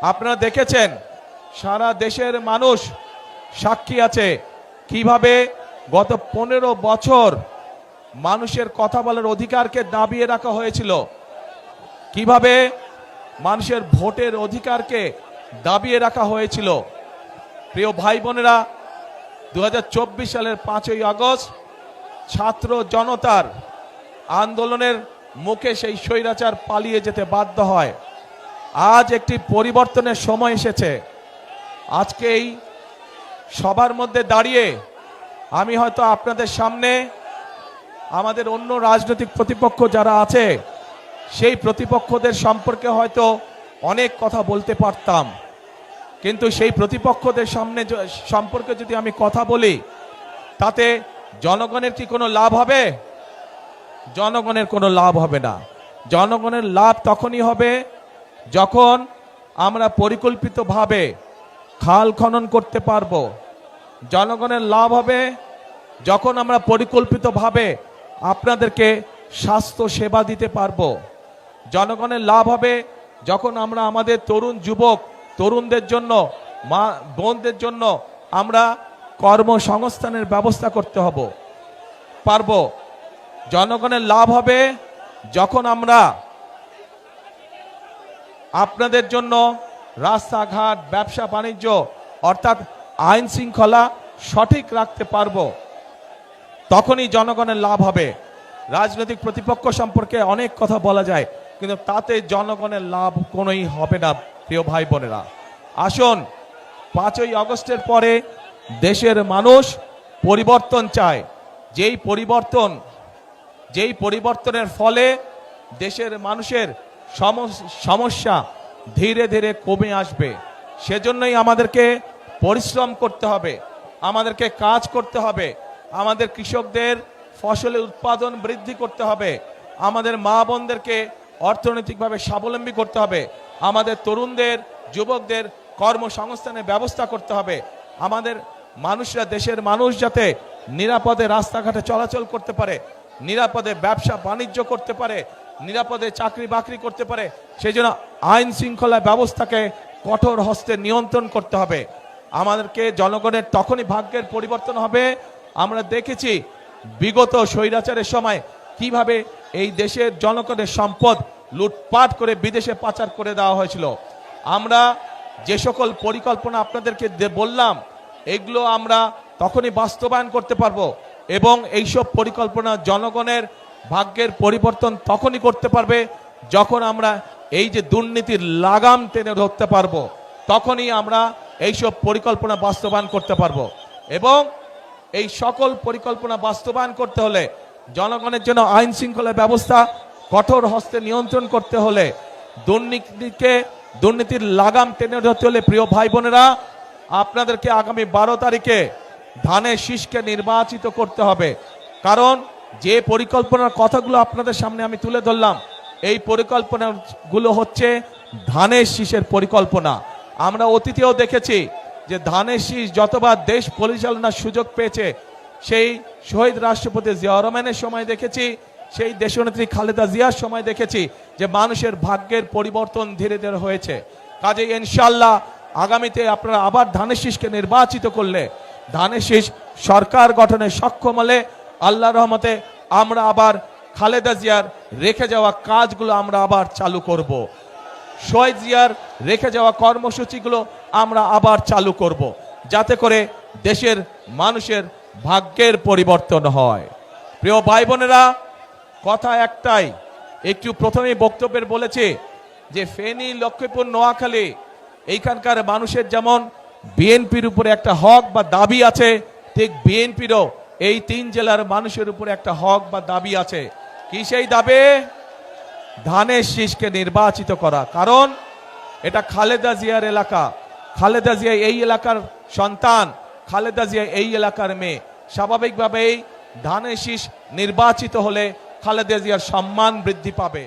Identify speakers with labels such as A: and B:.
A: আপনারা দেখেছেন সারা দেশের মানুষ সাক্ষী আছে কিভাবে গত 15 বছর মানুষের কথা বলার অধিকারকে দাবিয়ে রাখা হয়েছিল, কিভাবে মানুষের ভোটের অধিকারকে দাবিয়ে রাখা হয়েছিল। প্রিয় ভাই বোনেরা, 2024 সালের 5ই আগস্ট ছাত্র জনতার আন্দোলনের মুখে সেই স্বৈরাচার পালিয়ে যেতে বাধ্য হয়। আজ একটি পরিবর্তনের সময় এসেছে। আজকে এই সবার মধ্যে দাঁড়িয়ে আমি হয়তো আপনাদের সামনে আমাদের অন্য রাজনৈতিক প্রতিপক্ষ যারা আছে সেই প্রতিপক্ষদের সম্পর্কে হয়তো অনেক কথা বলতে পারতাম, কিন্তু সেই প্রতিপক্ষদের সামনে সম্পর্কে যদি আমি কথা বলি তাতে জনগণের কি কোনো লাভ হবে? জনগণের কোনো লাভ হবে না। জনগণের লাভ তখনই হবে যখন আমরা পরিকল্পিতভাবে খাল খনন করতে পারবো। জনগণের লাভ হবে যখন আমরা পরিকল্পিতভাবে আপনাদেরকে স্বাস্থ্য সেবা দিতে পারবো। জনগণের লাভ হবে যখন আমরা আমাদের তরুণ যুবক তরুণদের জন্য, মা বোনদের জন্য আমরা কর্মসংস্থানের ব্যবস্থা করতে পারবো। জনগণের লাভ হবে যখন আমরা আপনাদের জন্য রাস্তাঘাট, ব্যবসা বাণিজ্য অর্থাৎ আইন শৃঙ্খলা সঠিক রাখতে পারবো, তখনই জনগণের লাভ হবে। রাজনৈতিক প্রতিপক্ষ সম্পর্কে অনেক কথা বলা যায়, কিন্তু তাতে জনগণের লাভ কোনোই হবে না। প্রিয় ভাই বোনেরা, আসুন 5ই আগস্টের পরে দেশের মানুষ পরিবর্তন চায়। যেই পরিবর্তনের ফলে দেশের মানুষের সমস্যা ধীরে ধীরে কমে আসবে। সেজন্যই আমাদেরকে পরিশ্রম করতে হবে, আমাদেরকে কাজ করতে হবে, আমাদের কৃষকদের ফসলের উৎপাদন বৃদ্ধি করতে হবে, আমাদের মা বোনদেরকে অর্থনৈতিকভাবে স্বাবলম্বী করতে হবে, আমাদের তরুণদের যুবকদের কর্মসংস্থানের ব্যবস্থা করতে হবে। আমাদের মানুষরা, দেশের মানুষ যাতে নিরাপদে রাস্তাঘাটে চলাচল করতে পারে, নিরাপদে ব্যবসা বাণিজ্য করতে পারে, নিরাপদে চাকরি বাকরি করতে পারে, সেই জন্য আইন শৃঙ্খলা ব্যবস্থাকে কঠোর হস্তে নিয়ন্ত্রণ করতে হবে। আমাদেরকে জনগণের তখনই ভাগ্যের পরিবর্তন হবে। আমরা দেখেছি বিগত স্বৈরাচারের সময় কিভাবে এই দেশের জনগণের সম্পদ লুটপাট করে বিদেশে পাচার করে দেওয়া হয়েছিল। আমরা যে সকল পরিকল্পনা আপনাদেরকে বললাম এগুলো আমরা তখনই বাস্তবায়ন করতে পারবো, এবং এইসব পরিকল্পনা জনগণের ভাগ্যের পরিবর্তন তখনই করতে পারবে যখন আমরা এই যে দুর্নীতির লাগাম টেনে ধরতে পারবো, তখনই আমরা এইসব পরিকল্পনা বাস্তবায়ন করতে পারবো। এবং এই সকল পরিকল্পনা বাস্তবায়ন করতে হলে, জনগণের জন্য আইন শৃঙ্খলা ব্যবস্থা কঠোর হস্তে নিয়ন্ত্রণ করতে হলে, দুর্নীতির লাগাম টেনে ধরতে হলে, প্রিয় ভাই বোনেরা, আপনাদেরকে আগামী 12 তারিখে ধানের শীষকে নির্বাচিত করতে হবে। কারণ যে পরিকল্পনার কথাগুলো আপনাদের সামনে আমি তুলে ধরলাম, এই পরিকল্পনাগুলো হচ্ছে ধানের শীষের পরিকল্পনা। আমরা অতীতেও দেখেছি যে ধানের শীষ যতবার দেশ পরিচালনার সুযোগ পেয়েছে, সেই শহীদ রাষ্ট্রপতি জিয়াউর রহমানের সময় দেখেছি, সেই দেশনেত্রী খালেদা জিয়ার সময় দেখেছি যে মানুষের ভাগ্যের পরিবর্তন ধীরে ধীরে হয়েছে। কাজেই ইনশাআল্লাহ আগামীতে আপনারা আবার ধানের শীষকে নির্বাচিত করলে, ধানের শীষ সরকার গঠনে সক্ষম হলে, আল্লাহর রহমতে আমরা আবার খালেদা জিয়ার রেখে যাওয়া কাজগুলো আমরা আবার চালু করব। শহীদ জিয়ার রেখে যাওয়া কর্মসূচিগুলো আমরা আবার চালু করব, যাতে করে দেশের মানুষের ভাগ্যের পরিবর্তন হয়। প্রিয় ভাই বোনেরা, কথা একটাই, একটু প্রথমেই বক্তব্যের বলেছে যে ফেনী, লক্ষ্মীপুর, নোয়াখালী এইখানকার মানুষের যেমন বিএনপির উপরে একটা হক বা দাবি আছে, ঠিক বিএনপিরও এই 3 জেলার মানুষের উপরে একটা হক বা দাবি আছে। কি সেই দাবি? ধানের শীষকে নির্বাচিত করা। কারণ এটা খালেদা জিয়ার এলাকা, খালেদা জিয়া এই এলাকার সন্তান, খালেদা জিয়া এই এলাকার মেয়ে। স্বাভাবিকভাবেই ধানের শীষ নির্বাচিত হলে খালেদা জিয়ার সম্মান বৃদ্ধি পাবে।